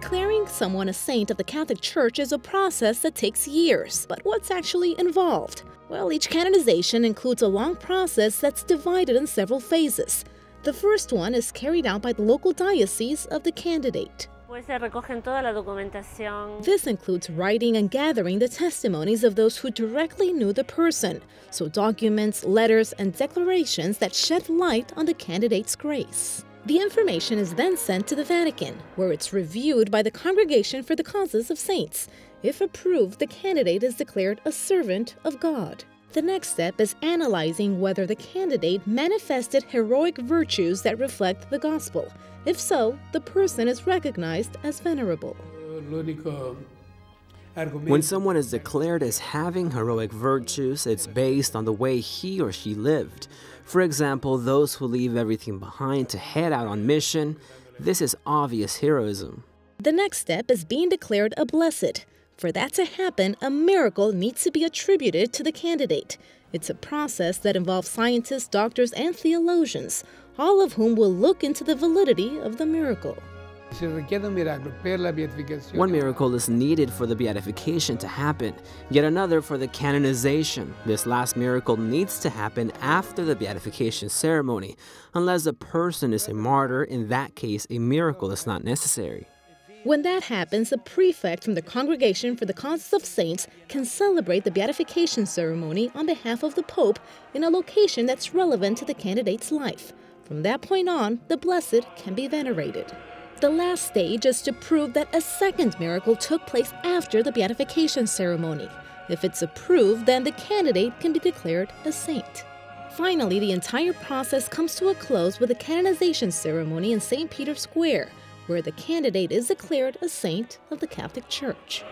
Declaring someone a saint of the Catholic Church is a process that takes years. But what's actually involved? Well, each canonization includes a long process that's divided in several phases. The first one is carried out by the local diocese of the candidate. This includes writing and gathering the testimonies of those who directly knew the person, so documents, letters, and declarations that shed light on the candidate's grace. The information is then sent to the Vatican, where it's reviewed by the Congregation for the Causes of Saints. If approved, the candidate is declared a servant of God. The next step is analyzing whether the candidate manifested heroic virtues that reflect the gospel. If so, the person is recognized as venerable. When someone is declared as having heroic virtues, it's based on the way he or she lived. For example, those who leave everything behind to head out on mission, this is obvious heroism. The next step is being declared a blessed. For that to happen, a miracle needs to be attributed to the candidate. It's a process that involves scientists, doctors, and theologians, all of whom will look into the validity of the miracle. One miracle is needed for the beatification to happen, yet another for the canonization. This last miracle needs to happen after the beatification ceremony. Unless the person is a martyr, in that case, a miracle is not necessary. When that happens, a prefect from the Congregation for the Causes of Saints can celebrate the beatification ceremony on behalf of the Pope in a location that's relevant to the candidate's life. From that point on, the blessed can be venerated. The last stage is to prove that a second miracle took place after the beatification ceremony. If it's approved, then the candidate can be declared a saint. Finally, the entire process comes to a close with a canonization ceremony in St. Peter's Square, where the candidate is declared a saint of the Catholic Church.